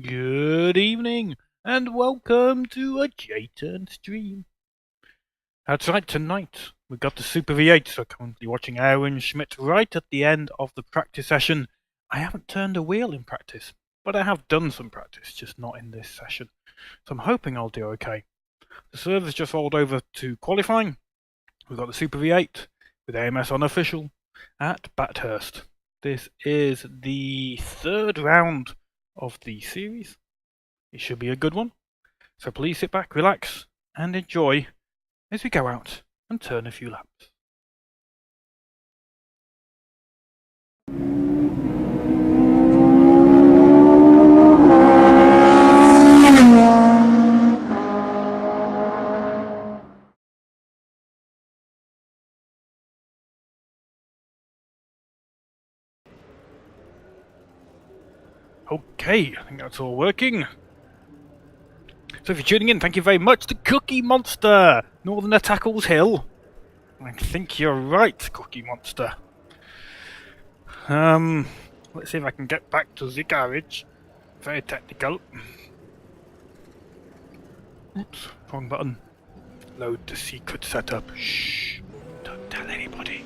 Good evening, and welcome to a J-Turn stream. That's right, tonight we've got the Super V8, so currently watching Aaron Schmidt right at the end of the practice session. I haven't turned a wheel in practice, but I have done some practice, just not in this session. So I'm hoping I'll do okay. The server's just rolled over to qualifying. We've got the Super V8 with AMS Unofficial at Bathurst. This is the third round of the series. It should be a good one. So please sit back, relax, and enjoy as we go out and turn a few laps. Okay, I think that's all working. So if you're tuning in, thank you very much to Cookie Monster, Northener Tackles Hill. I think you're right, Cookie Monster. Let's see if I can get back to the garage. Very technical. Oops, wrong button. Load the secret setup. Shh, don't tell anybody.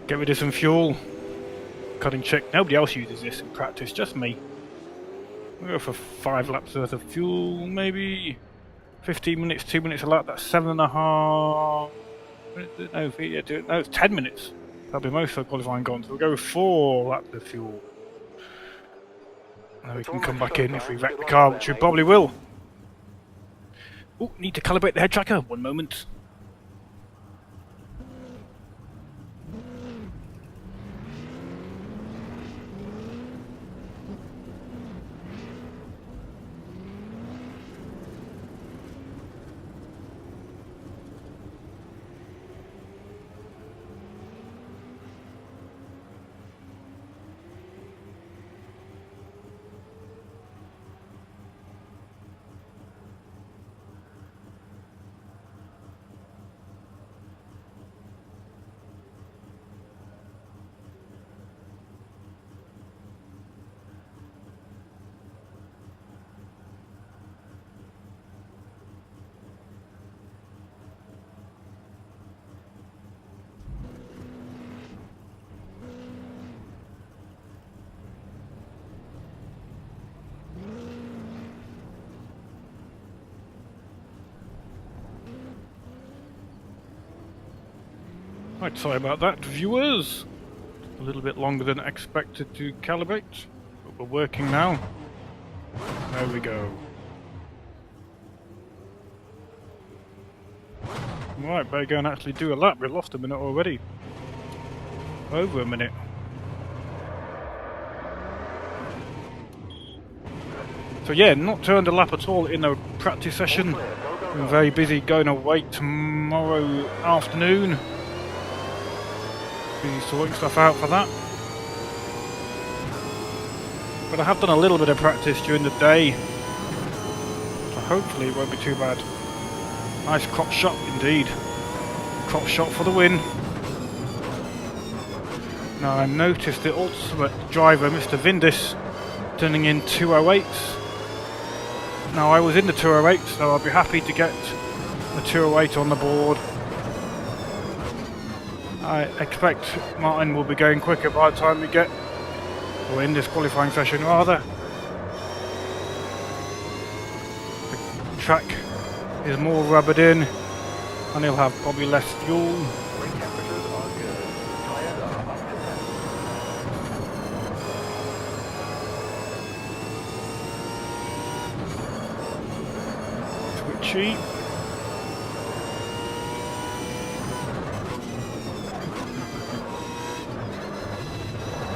Get rid of some fuel. Cutting check. Nobody else uses this in practice, just me. We'll go for 5 laps worth of fuel, maybe 15 minutes, 2 minutes a lap. That's 7.5. No, it's 10 minutes. That'll be most of the qualifying gone. So we'll go with 4 laps of fuel. And then we can come back in if we wreck the car, which we probably will. Oh, need to calibrate the head tracker. 1 moment. Right, sorry about that, viewers. A little bit longer than expected to calibrate, but we're working now. There we go. Right, better go and actually do a lap. We lost a minute already. Over a minute. So yeah, not turned a lap at all in a practice session. Been very busy going away tomorrow afternoon. Busy sorting stuff out for that. But I have done a little bit of practice during the day, so hopefully it won't be too bad. Nice crop shot indeed. Crop shot for the win. Now I noticed the ultimate driver, Mr. Vindis, turning in 208s. Now I was in the 208, so I'll be happy to get the 208 on the board. I expect Martin will be going quicker by the time we get, or in this qualifying session rather. The track is more rubbered in, and he'll have probably less fuel. Twitchy.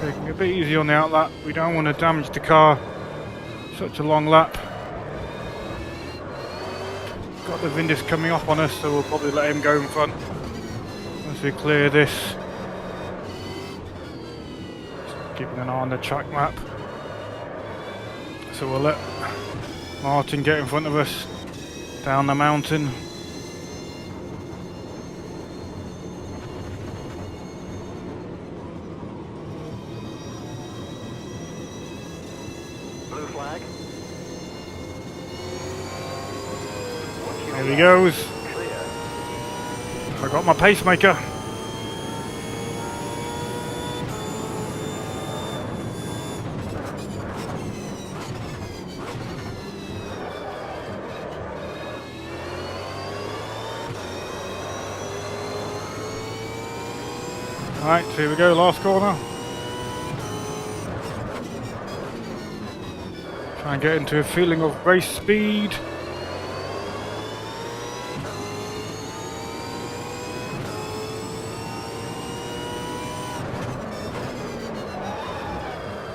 Taking a bit easy on the outlap. We don't want to damage the car. Such a long lap. Got the Vindis coming off on us, so we'll probably let him go in front once we clear this. Just keeping an eye on the track map. So we'll let Martin get in front of us down the mountain. There he goes. I got my pacemaker. Right, here we go, last corner. Try and get into a feeling of race speed.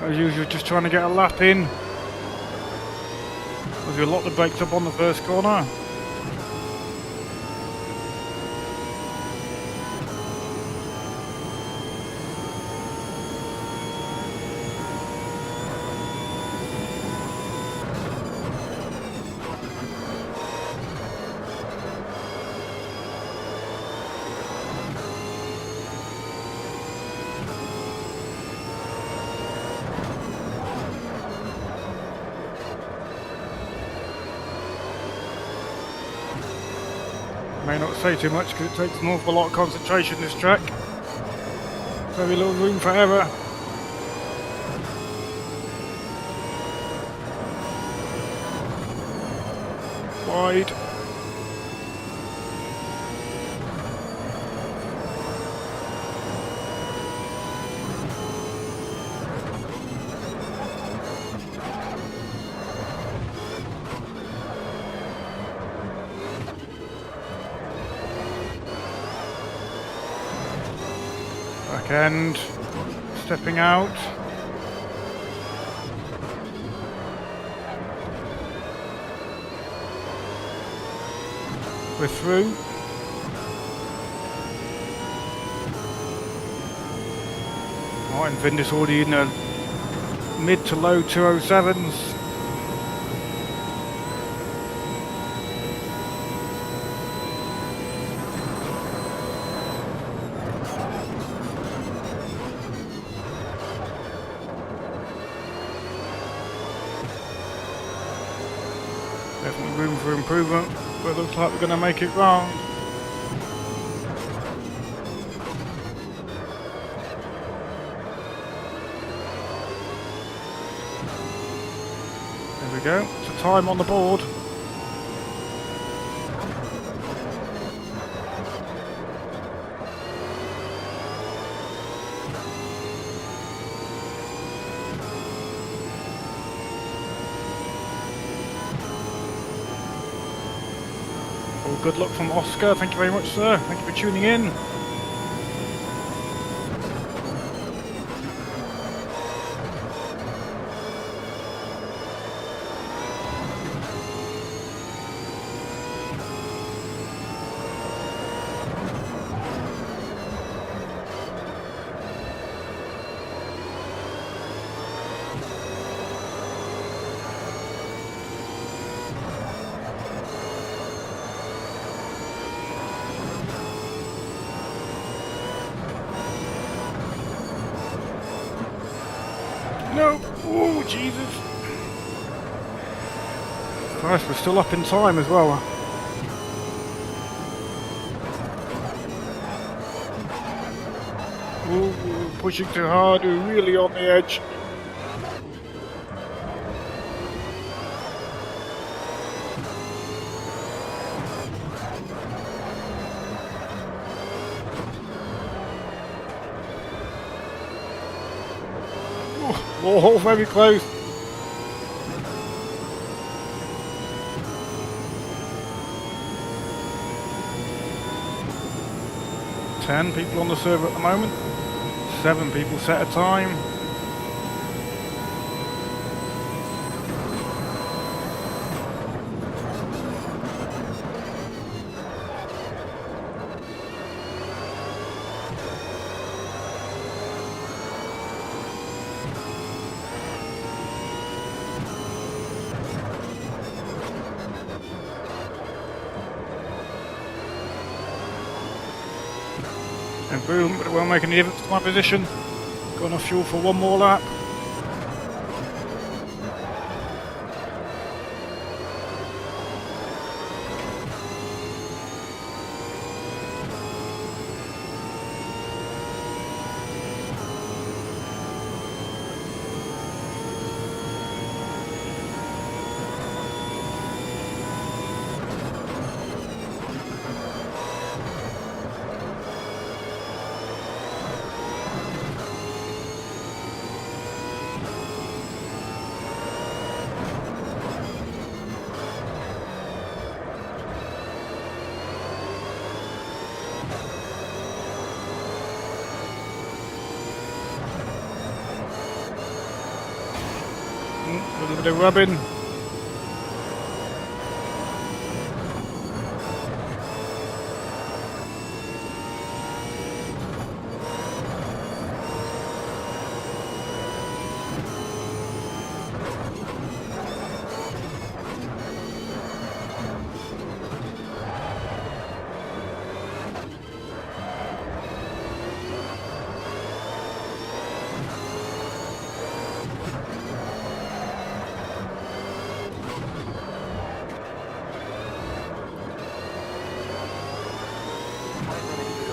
As usual, just trying to get a lap in. As we lock the brakes up on the first corner. May not say too much because it takes an awful lot of concentration, this track. Very little room for error. Wide. Back end, stepping out. We're through. Martin Vindis already in the mid to low 207s. Definitely room for improvement, but it looks like we're going to make it round. There we go, it's a time on the board. Good luck from Oscar, thank you very much, sir. Thank you for tuning in. No! Oh, Jesus! Christ, we're still up in time as well. Ooh, pushing too hard, we're really on the edge. Oh, very close. Ten people on the server at the moment. 7 people set a time. And boom, but it won't make any difference to my position. Got enough fuel for one more lap. of rubbing.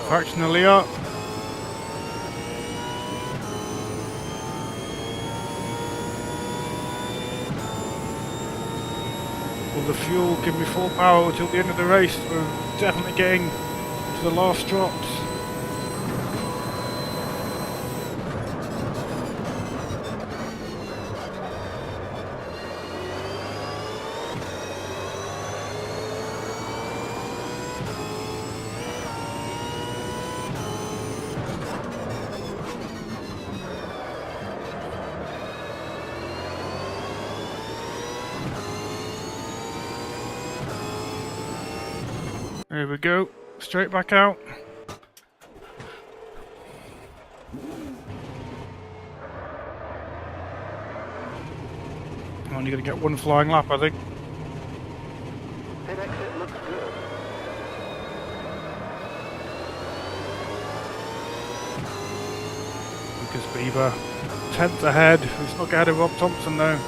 Fractionally up. Will the fuel give me full power till the end of the race? We're definitely getting to the last drops. There we go, straight back out. I'm only going to get one flying lap, I think. Pit exit looks good. Lucas Beaver, 10th ahead. He's not ahead of Rob Thompson though.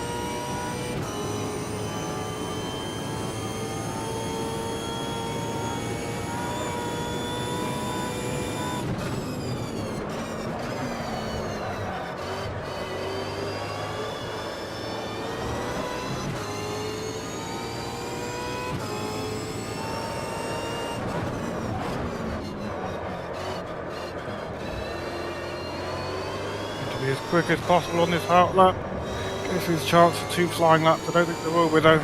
Be as quick as possible on this hard lap. Guess there's a chance for 2 flying laps. I don't think there will be though.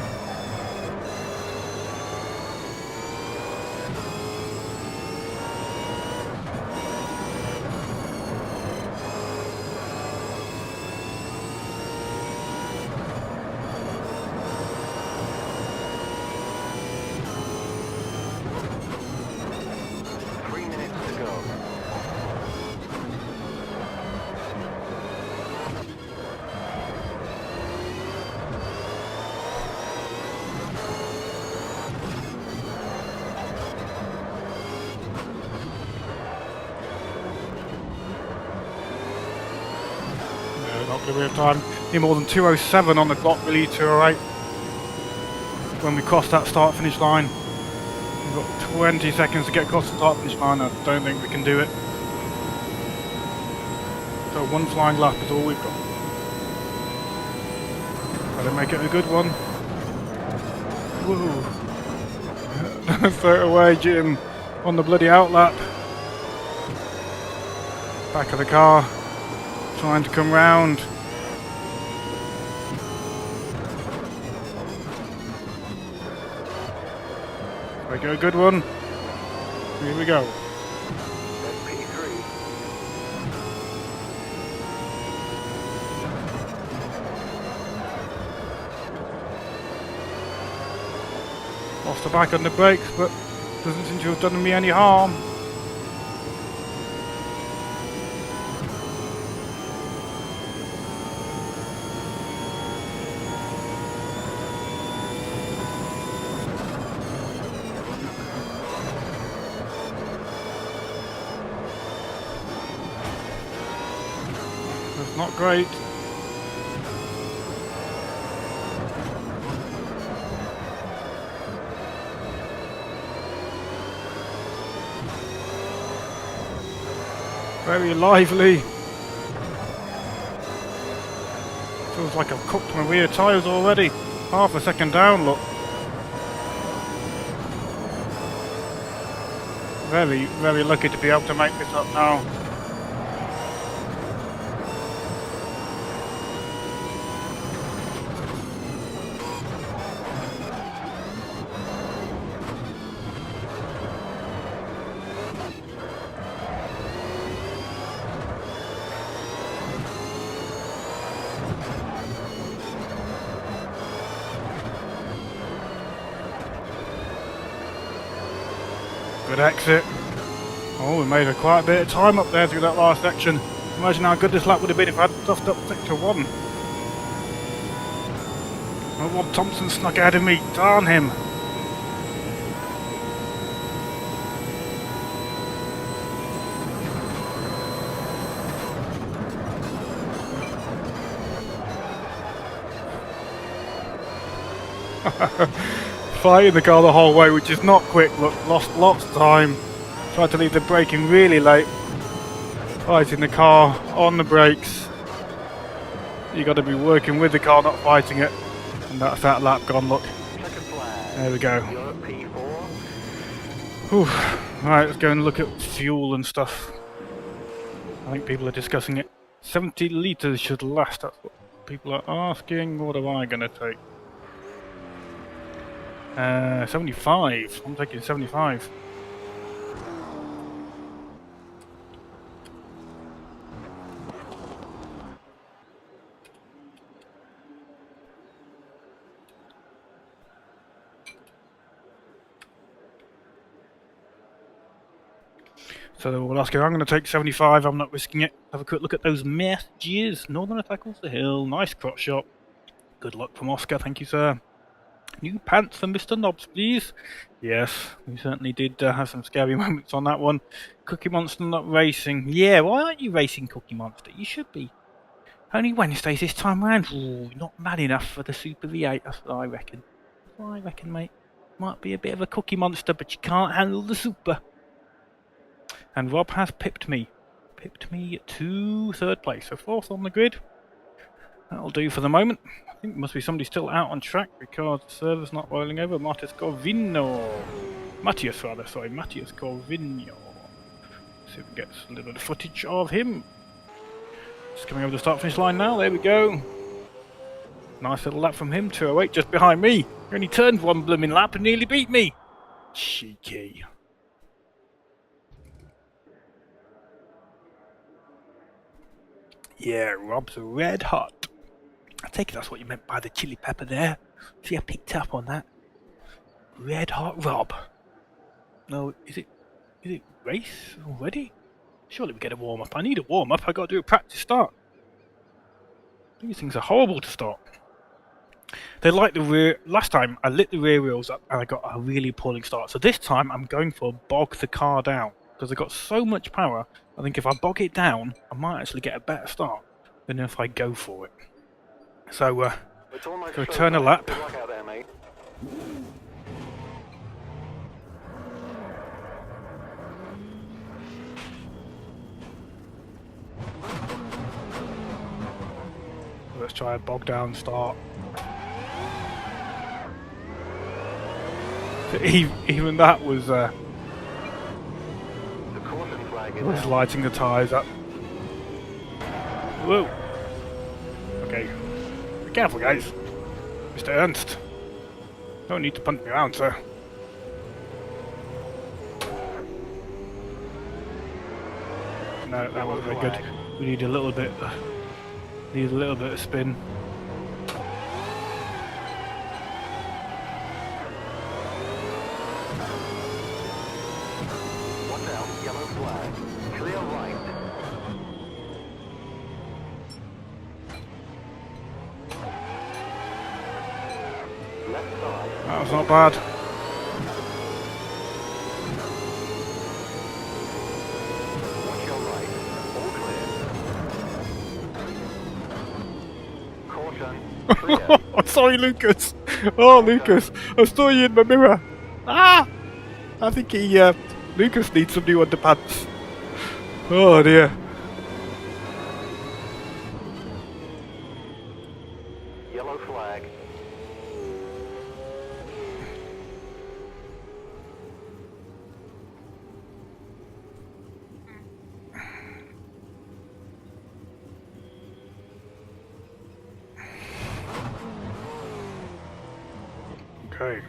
Not going to be enough time. Need more than 2:07 on the clock really to arrive when we cross that start finish line. We've got 20 seconds to get across the start finish line. I don't think we can do it. So 1 flying lap is all we've got. Better make it a good one. Woo! Throw it away, Jim, on the bloody outlap. Back of the car. Trying to come round. There we go, good one. Here we go. P3. Lost the back on the brakes, but doesn't seem to have done me any harm. Not great. Very lively. Feels like I've cooked my rear tyres already. Half a second down, look. Very, very lucky to be able to make this up now. Good exit. Oh, we made quite a bit of time up there through that last section. Imagine how good this lap would have been if I had stuffed up sector 1. Oh, Rob Thompson snuck ahead of me. Darn him. Fighting the car the whole way, which is not quick. Look, lost lots of time. Tried to leave the braking really late. Fighting the car on the brakes. You got to be working with the car, not fighting it. And that's that lap gone. Look, there we go. Whew. Right, let's go and look at fuel and stuff. I think people are discussing it. 70 litres should last. That's what people are asking. What am I going to take? 75. I'm taking 75. So they're all asking, I'm going to take 75, I'm not risking it. Have a quick look at those messages. Northener tackles the hill. Nice crotch shot. Good luck from Oscar, thank you, sir. New pants for Mr. Knobs, please. Yes, we certainly did have some scary moments on that one. Cookie Monster not racing. Yeah, why aren't you racing, Cookie Monster? You should be. Only Wednesdays this time round. Ooh, not mad enough for the Super V8, that's what I reckon. That's what I reckon, mate. Might be a bit of a Cookie Monster, but you can't handle the Super. And Rob has pipped me. Pipped me to 3rd place, so 4th on the grid. That'll do for the moment. I think there must be somebody still out on track because the server's not rolling over. Mattias Corvino. Mattias Corvino. See if we get a little bit of footage of him. Just coming over the start finish line now, there we go. Nice little lap from him, 208 just behind me. He only turned one blooming lap and nearly beat me. Cheeky. Yeah, Rob's red hot. I take it that's what you meant by the chili pepper there. See, I picked up on that. Red hot Rob. No, is it race already? Surely we get a warm up. I need a warm up. I got to do a practice start. These things are horrible to start. They like the rear. Last time I lit the rear wheels up and I got a really appalling start. So this time I'm going for bog the car down because I got so much power. I think if I bog it down, I might actually get a better start than if I go for it. So, go turn a lap. Let's try a bog down start. So even that was lighting the tyres up. Whoa. Okay. Be careful, guys. Mr. Ernst. Don't need to punt me around, sir. No, that wasn't very good. We need a little bit. Need a little bit of spin. Watch out, yellow flag. Clear right. Left side. That was not bad. Watch your right. All clear. Caution. Clear. I'm sorry, Lucas. Oh, Lucas, I saw you in the mirror. Ah! I think Lucas needs some new underpants. Oh dear. Yellow flag. Okay.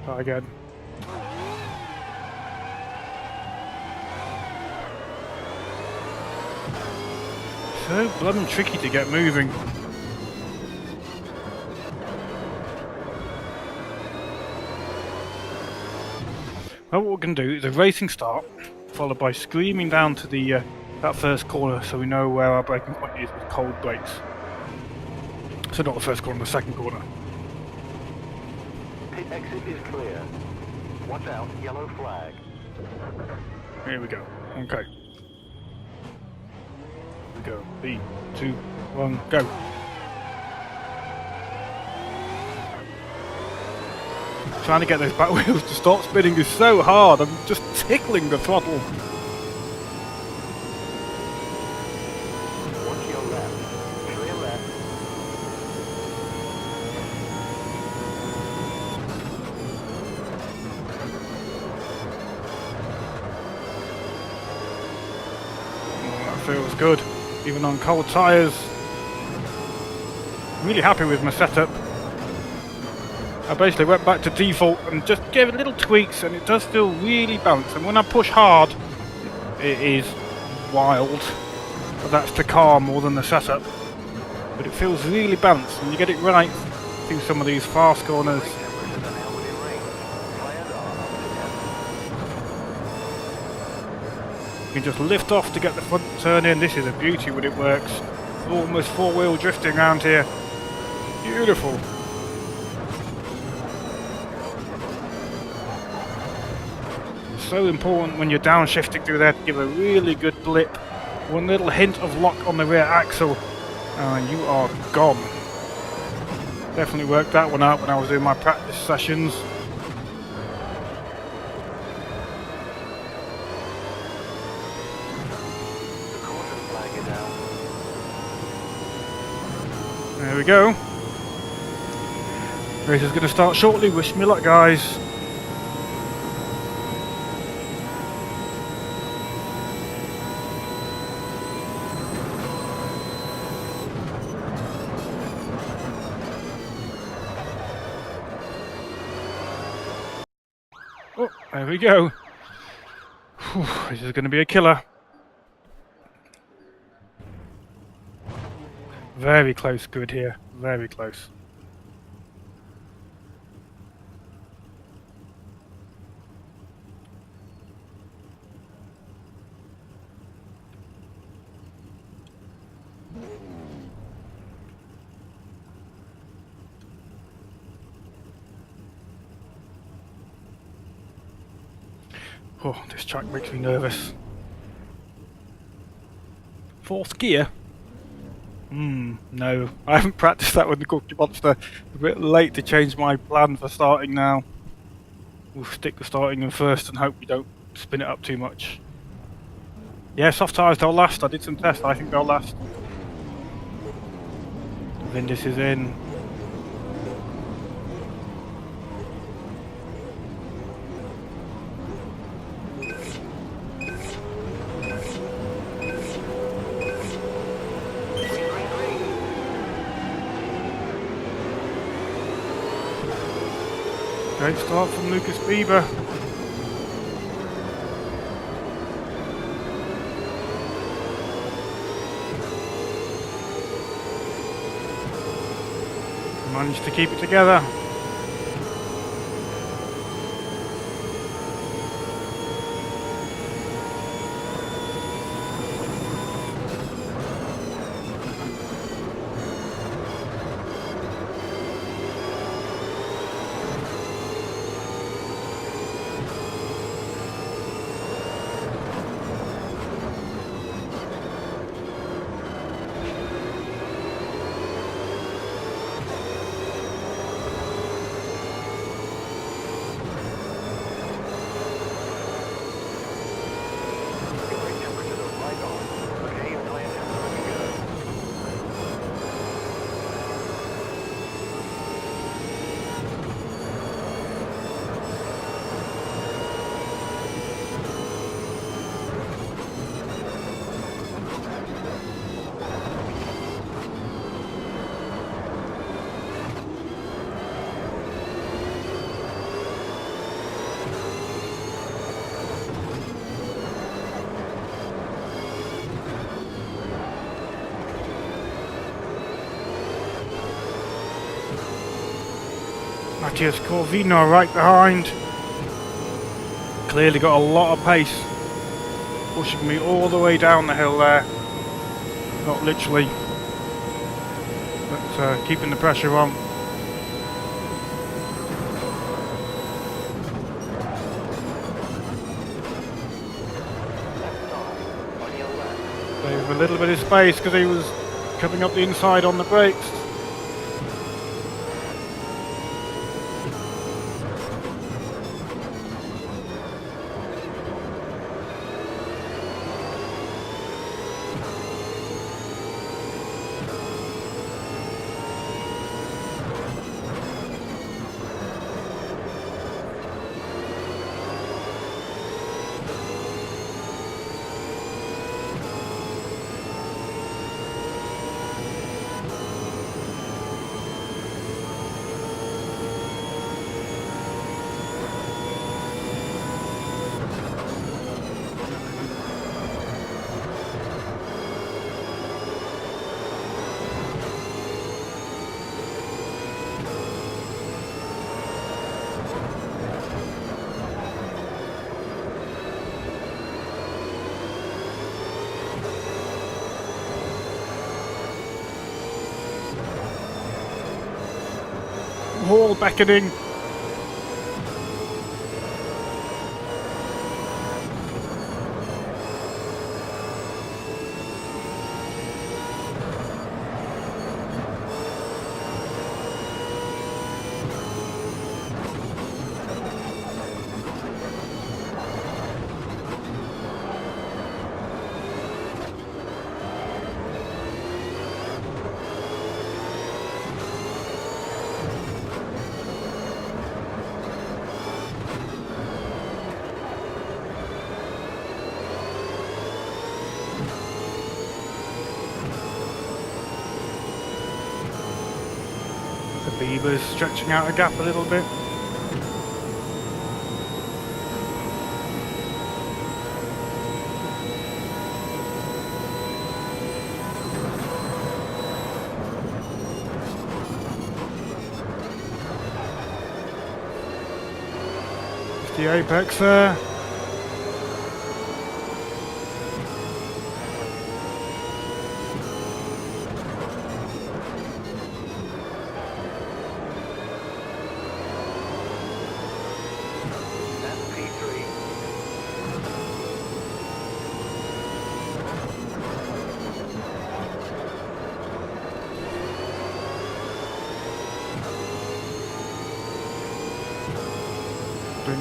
Try again. So blooming tricky to get moving. Well, what we're going to do is a racing start, followed by screaming down to the that first corner so we know where our braking point is with cold brakes. So not the first corner, the second corner. Pit exit is clear. Watch out, yellow flag. Here we go. Okay. Here we go. 3, 2, 1, go. Trying to get those back wheels to stop spinning is so hard. I'm just tickling the throttle. Watch your left. Clear left. Oh, that feels good. Even on cold tyres. I'm really happy with my setup. I basically went back to default and just gave it little tweaks, and it does feel really balanced. And when I push hard, it is wild. But that's the car more than the setup. But it feels really balanced, and you get it right through some of these fast corners. You can just lift off to get the front turn in. This is a beauty when it works. Almost four-wheel drifting around here. Beautiful. So important when you're downshifting through there to give a really good blip. One little hint of lock on the rear axle and you are gone. Definitely worked that one out when I was doing my practice sessions. The caution flag is out. There we go. Race is going to start shortly. Wish me luck, guys. Oh, there we go. Whew, this is going to be a killer. Very close grid here. Very close. Oh, this track makes me nervous. Fourth gear? No. I haven't practiced that with the Cookie Monster. A bit late to change my plan for starting now. We'll stick with starting in first and hope we don't spin it up too much. Yeah, soft tyres, they'll last. I did some tests, I think they'll last. Vindis is in. Great start from Lucas Bieber. Managed to keep it together. Matthias Corvino right behind. clearly got a lot of pace, pushing me all the way down the hill there. Not literally, but keeping the pressure on. Gave him a little bit of space because he was coming up the inside on the brakes. All beckoning. Beaver's stretching out a gap a little bit. It's the apex there.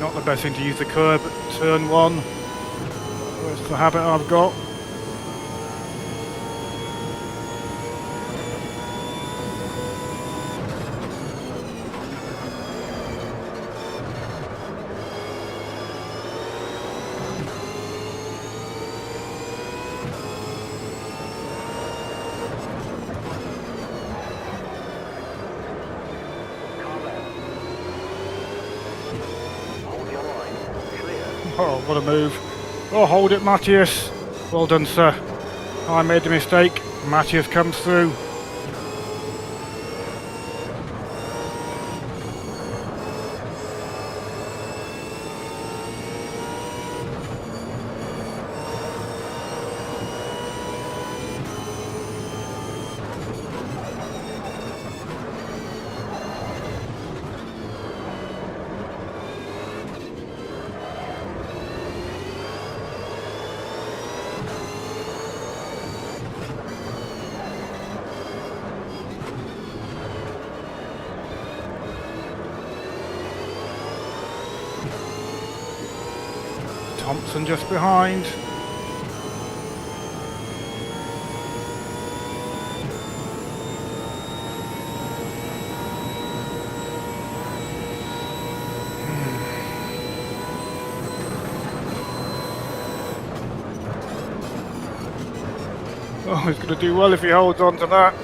Not the best thing to use the curb at turn 1. That's the habit I've got. Oh, what a move. Oh, hold it, Matthias. Well done, sir. I made the mistake. Matthias comes through. Thompson just behind. Oh, he's going to do well if he holds on to that.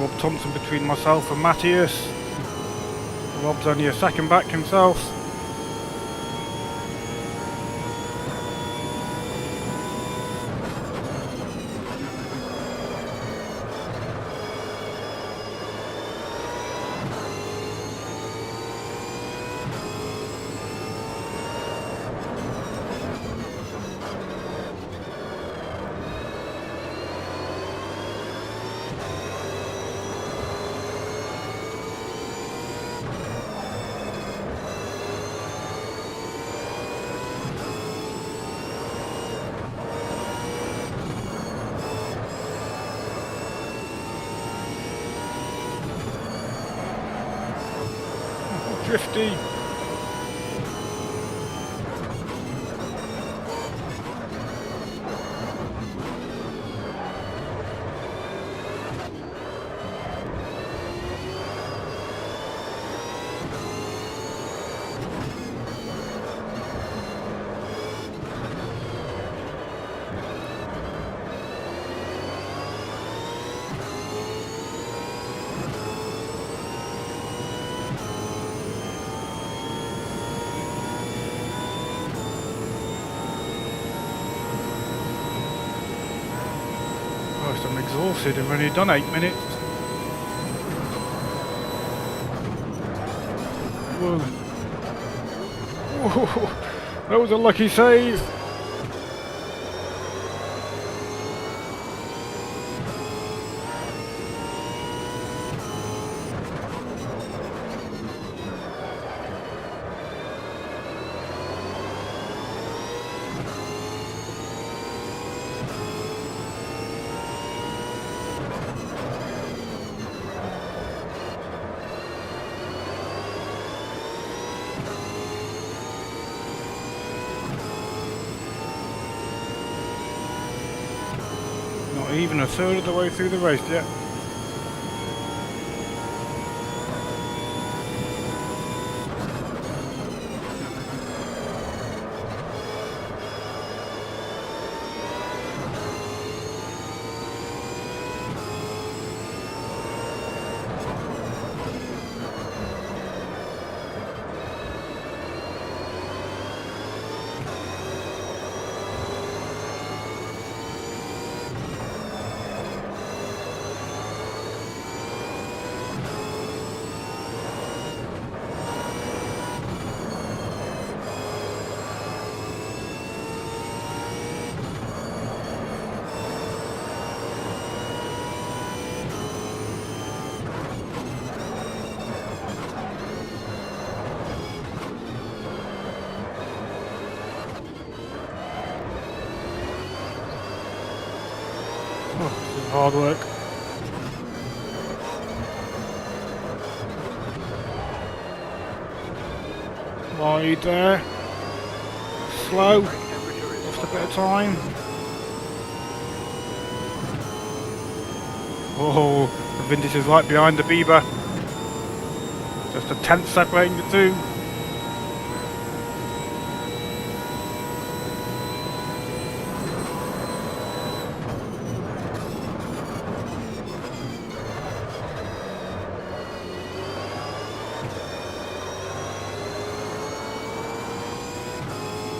Rob Thompson between myself and Matthias. Rob's only a second back himself. Drifty. I'm exhausted. I've only done 8 minutes. Whoa. Whoa. That was a lucky save. Not even a third of the way through the race yet. Oh, this is hard work. Wide there. Slow. Lost a bit of time. Oh, the Vintage is right behind the Bieber. Just a tenth separating the two.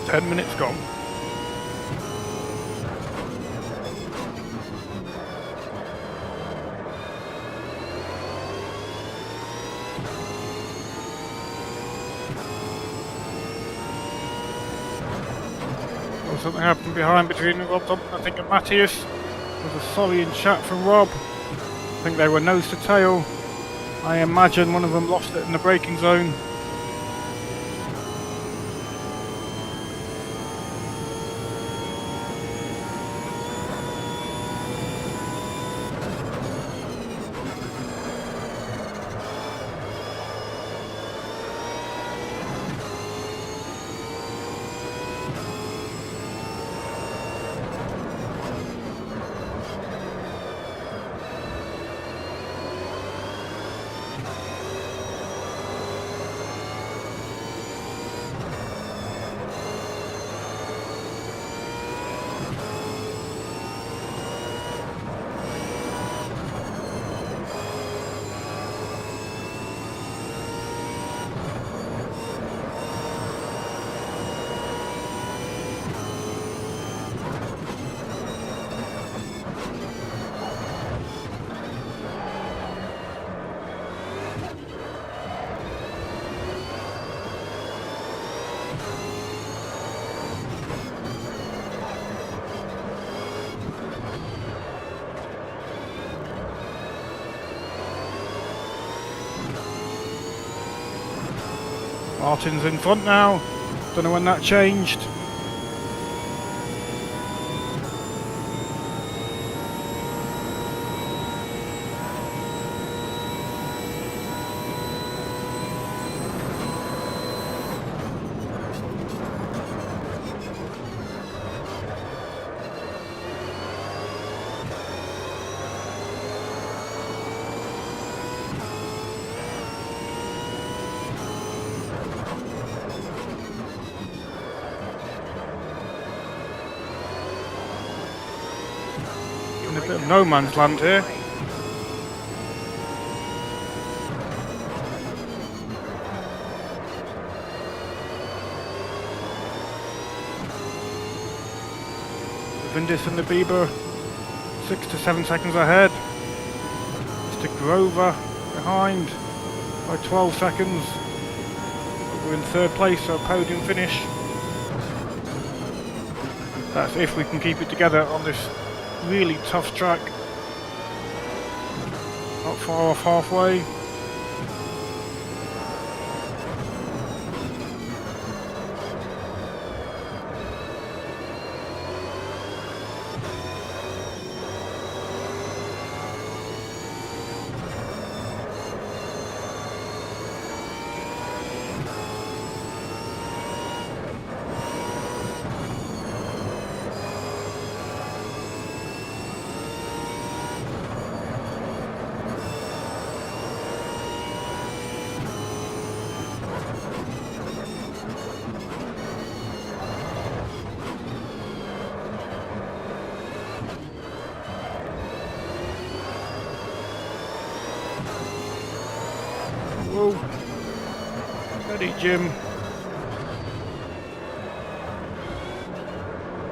Ten minutes gone. Well, something happened behind between Rob Thompson, I think, and Matthias. There was a sorry in chat from Rob. I think they were nose to tail. I imagine one of them lost it in the braking zone. Martin's in front now. Don't know when that changed. In a bit of no man's land here. Vindis and the Bieber 6 to 7 seconds ahead. Mr. Grover behind by 12 seconds. We're in third place, so podium finish. That's if we can keep it together on this really tough track. Not far off halfway. Whoa. Steady, Jim.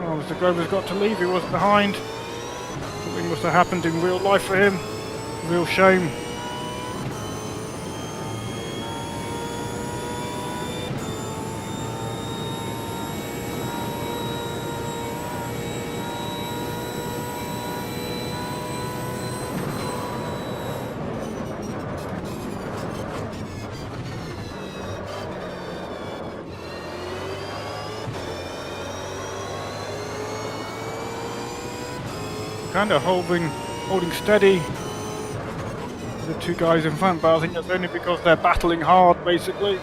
Oh, Mr. Grover's got to leave. He wasn't behind. Something must have happened in real life for him. Real shame. Kind of holding steady. The two guys in front, but I think that's only because they're battling hard, basically.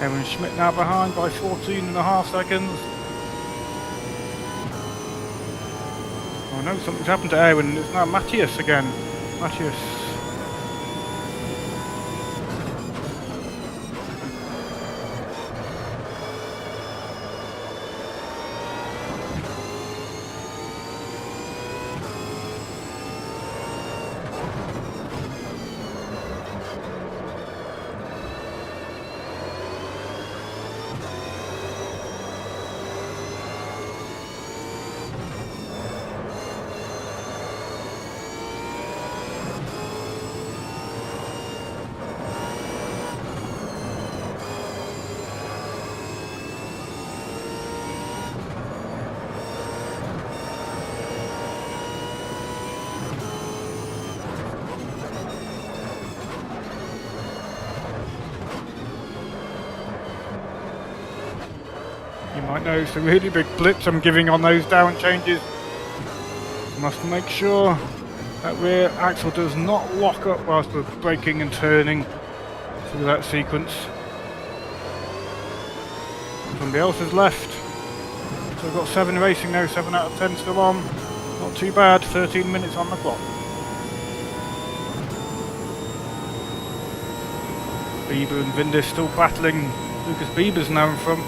Aaron Schmidt now behind by 14.5 seconds. Oh no, something's happened to Aaron. It's now Matthias again. Matthias. You might notice the really big blips I'm giving on those down changes. Must make sure that rear axle does not lock up whilst we're braking and turning through that sequence. Somebody else has left. So we've got 7 racing now, 7 out of 10 still on. Not too bad, 13 minutes on the clock. Bieber and Vindis still battling. Lucas Bieber's now in front.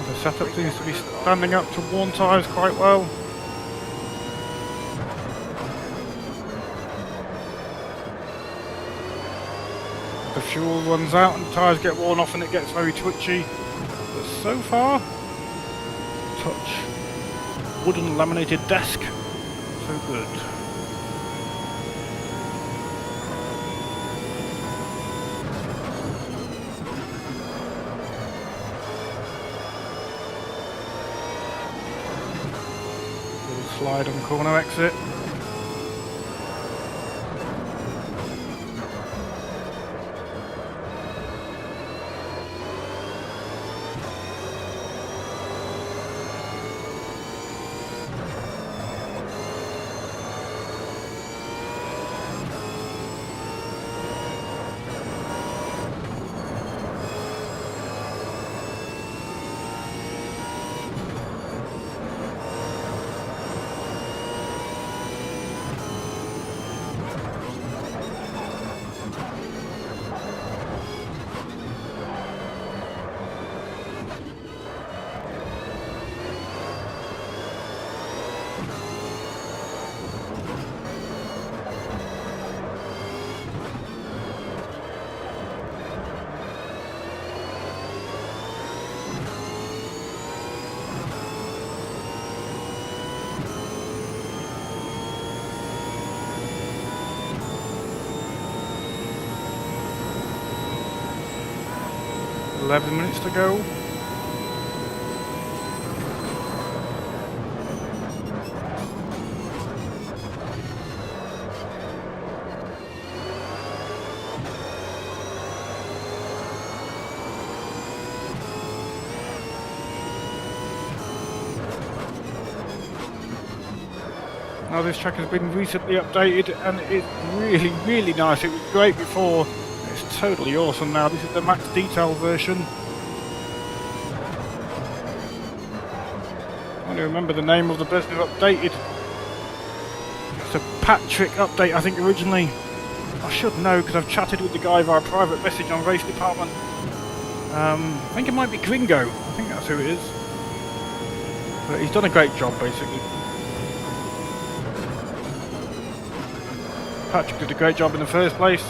The setup seems to be standing up to worn tyres quite well. fuel runs out and the tyres get worn off and it gets very twitchy. But so far, touch wooden laminated desk, so good. Little slide on corner exit. Minutes to go. Now this track has been recently updated and it's really nice. It was great before. It's totally awesome now. This is the max detail version. I don't remember the name of the person who updated. It's a Patrick update, I think, originally. I should know because I've chatted with the guy via private message on Race Department. I think it might be Gringo. I think that's who it is. But he's done a great job, basically. Patrick did a great job in the first place.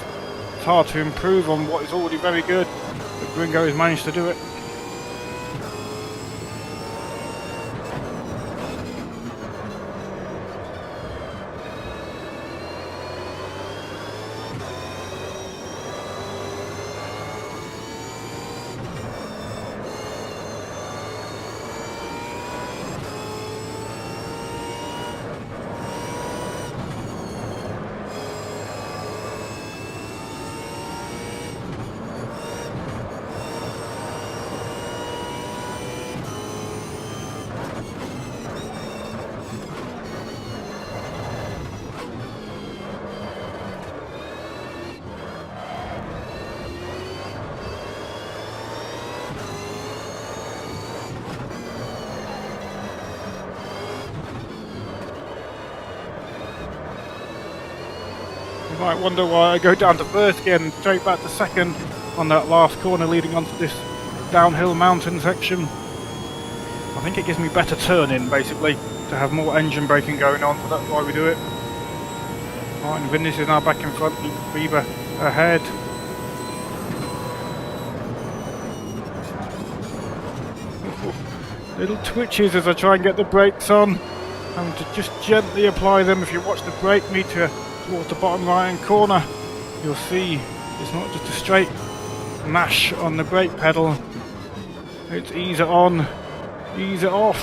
It's hard to improve on what is already very good, but Gringo has managed to do it. You might wonder why I go down to first again and straight back to second on that last corner leading onto this downhill mountain section. I think it gives me better turn-in basically to have more engine braking going on, so that's why we do it. Martin Vindes is now back in front, Luke Bieber ahead. Little twitches as I try and get the brakes on. And to just gently apply them. If you watch the brake meter towards the bottom right hand corner, you'll see it's not just a straight mash on the brake pedal, it's ease it on, ease it off.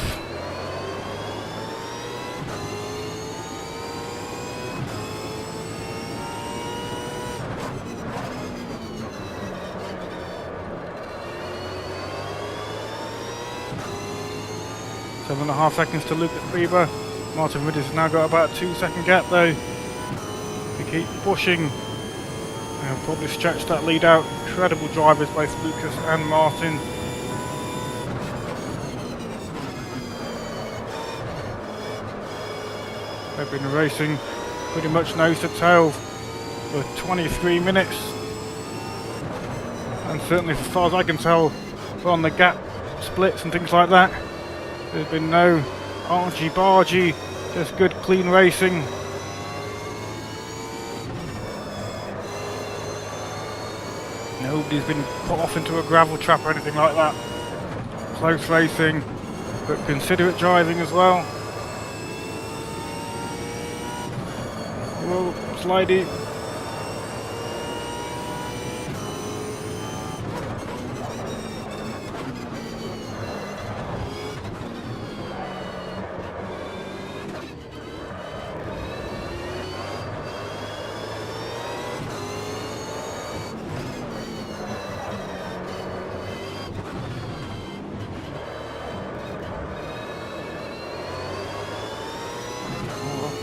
Seven and a half seconds to Lucas Bieber. Martin Vindes has now got about a 2-second gap though. We keep pushing and probably stretch that lead out. Incredible drivers, both Lucas and Martin. They've been racing pretty much nose to tail for 23 minutes. And certainly as far as I can tell from the gap splits and things like that, there's been no argy-bargy, just good clean racing. Nobody's been put off into a gravel trap or anything like that. Close racing, but considerate driving as well. Whoa, slidey.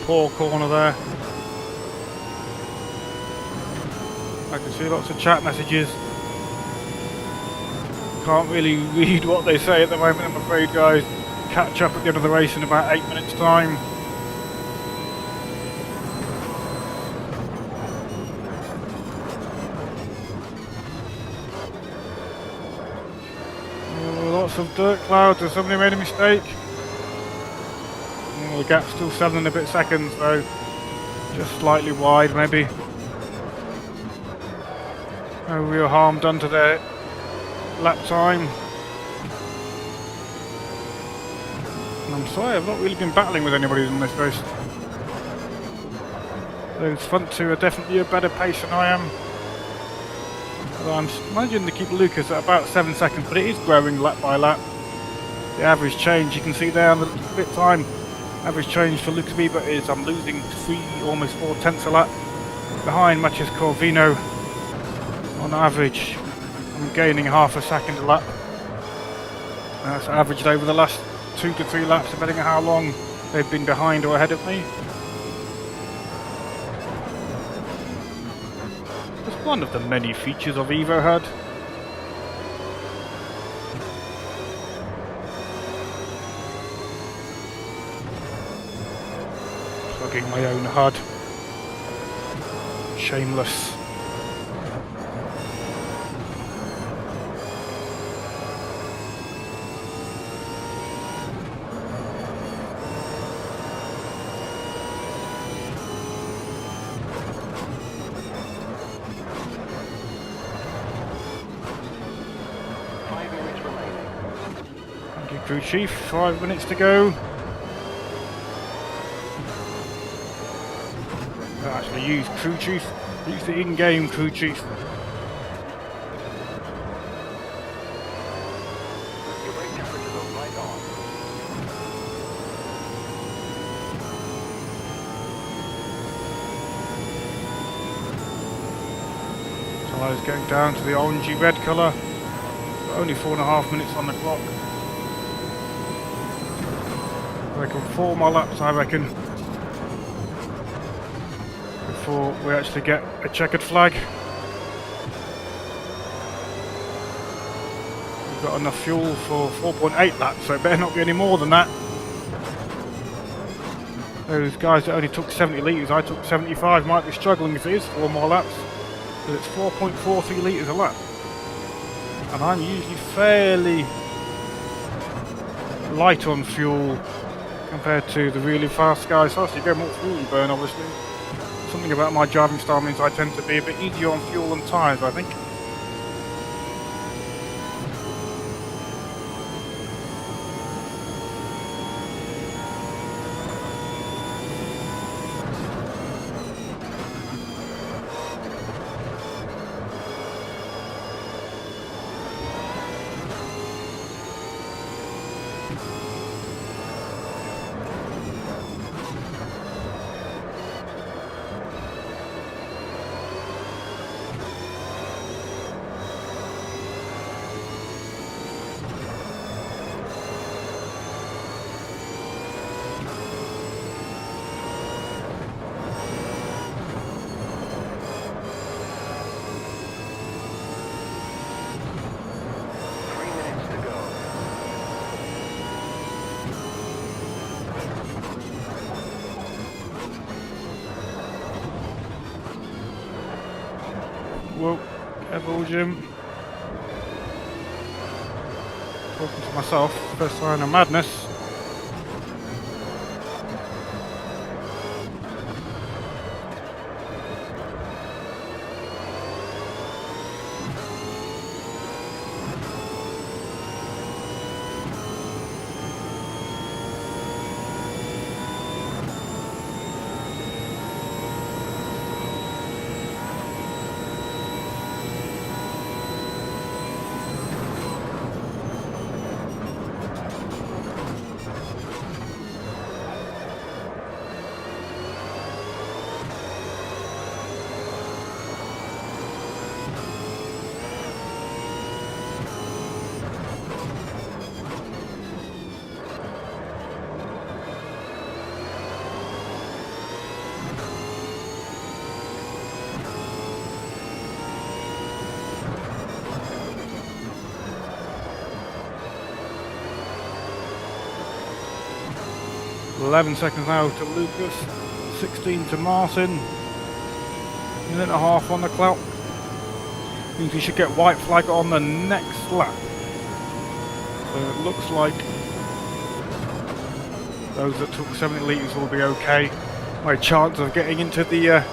Poor corner there. I can see lots of chat messages. Can't really read what they say at the moment, I'm afraid, guys. Catch up at the end of the race in about 8 minutes time. Oh, lots of dirt clouds. Has somebody made a mistake? The gap's still 7 and a bit seconds though, just slightly wide maybe. No real harm done to their lap time. And I'm sorry, I've not really been battling with anybody in this race. Those front two are definitely a better pace than I am. Although I'm managing to keep Lucas at about 7 seconds, but it is growing lap by lap. The average change you can see there on the bit time. Average change for Lucas Bieber is I'm losing 3, almost 4 tenths a lap. Behind Mathias Corvino, on average, I'm gaining half a second a lap. That's averaged over the last 2 to 3 laps, depending on how long they've been behind or ahead of me. It's one of the many features of Evo HUD. Plugging my own HUD. Shameless. Thank you, Crew Chief. 5 minutes to go. Actually use Crew Chief, use the in-game Crew Chief. Your brake temperatures are right on. Tyres going down to the orangey red colour. Only 4.5 minutes on the clock. I reckon 4 more laps, I reckon, before we actually get a checkered flag. We've got enough fuel for 4.8 laps, so it better not be any more than that. Those guys that only took 70 litres, I took 75, might be struggling if it is 4 more laps. But it's 4.43 litres a lap. And I'm usually fairly light on fuel compared to the really fast guys. So you go more fuel you burn, obviously. Something about my driving style means I tend to be a bit easier on fuel and tyres, I think. Whoa, careful, Jim. Talking to myself, first sign of madness. 11 seconds now to Lucas, 16 to Martin, minute and a half on the clock. Means we should get white flag on the next lap. So it looks like those that took 70 litres will be okay. My chance of getting into the a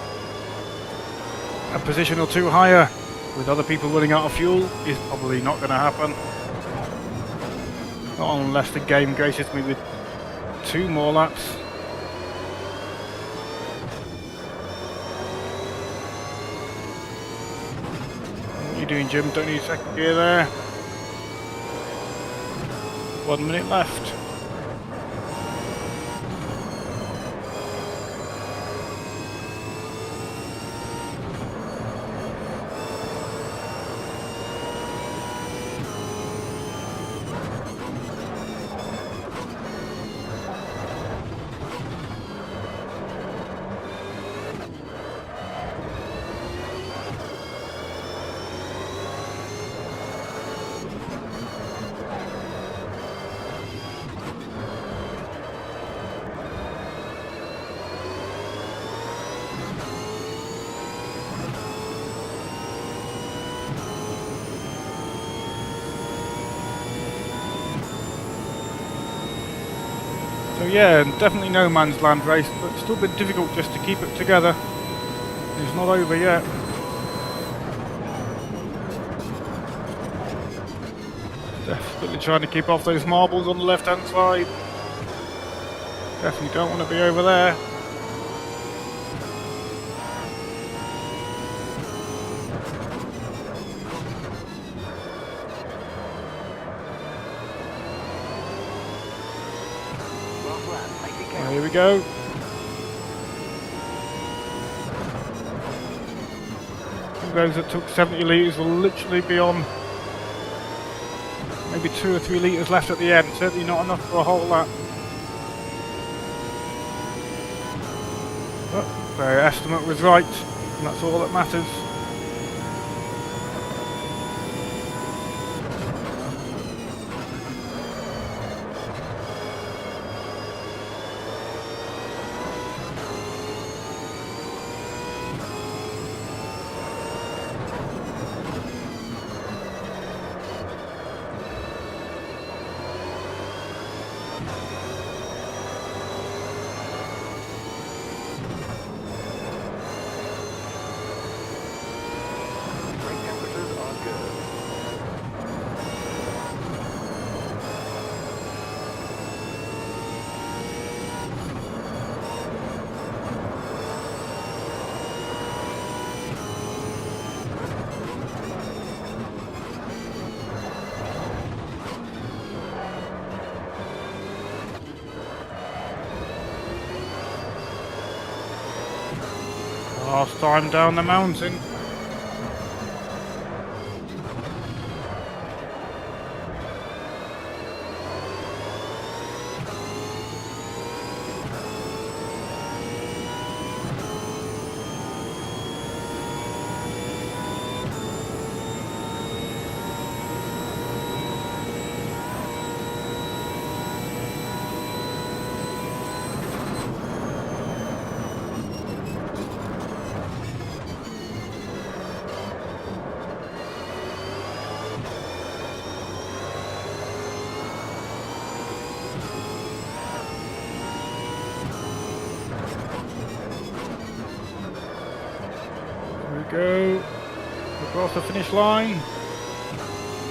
position or two higher with other people running out of fuel is probably not going to happen. Not unless the game graces me with 2 more laps. What are you doing, Jim? Don't need second gear there. 1 minute left. So yeah, definitely no man's land race, but it's still been difficult just to keep it together. It's not over yet. Definitely trying to keep off those marbles on the left hand side. Definitely don't want to be over there. Here we go. Those that took 70 litres will literally be on maybe 2 or 3 litres left at the end. Certainly not enough for a whole lap. But their estimate was right, and that's all that matters. Last time down the mountain. Go across the finish line.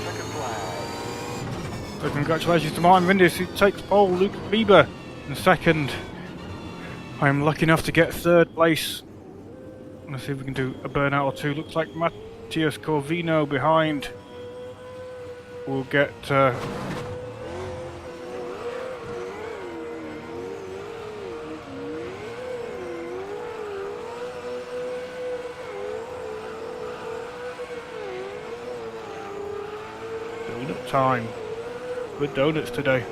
Second flag. So congratulations to Martin Vindis, who takes pole. Luke Bieber in second. I'm lucky enough to get third place. Let's see if we can do a burnout or two. Looks like Matthias Corvino behind will get donut time. Good donuts today.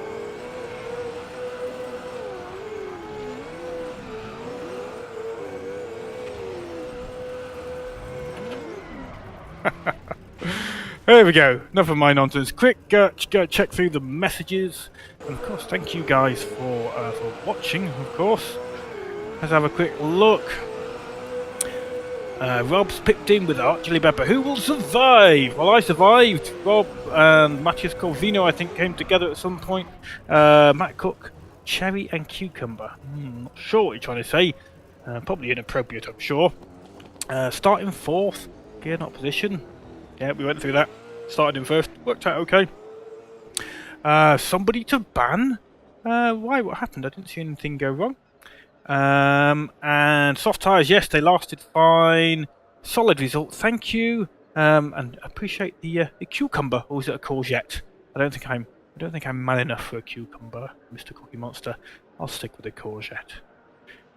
There we go. Enough of my nonsense. Quick, go check through the messages. And of course, thank you guys for watching, of course. Let's have a quick look. Rob's picked in with Archie Pepper. Who will survive? Well, I survived. Rob and Matthias Corvino, I think, came together at some point. Matt Cook, cherry and cucumber. Not sure what you're trying to say. Probably inappropriate, I'm sure. Starting fourth, gear not position. Yeah, we went through that. Started in first. Worked out okay. Somebody to ban? Why? What happened? I didn't see anything go wrong. And soft tyres, yes, they lasted fine. Solid result, thank you. And appreciate the cucumber, or is it a courgette? I don't think I'm man enough for a cucumber, Mr. Cookie Monster. I'll stick with a courgette.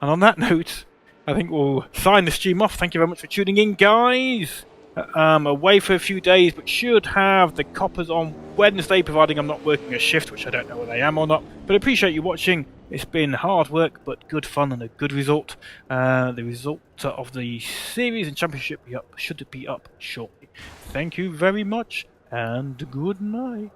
And on that note, I think we'll sign the stream off. Thank you very much for tuning in, guys. Away for a few days, but should have the coppers on Wednesday, providing I'm not working a shift, which I don't know whether I am or not. But I appreciate you watching. It's been hard work, but good fun and a good result. The result of the series and championship should be up shortly. Thank you very much, and good night.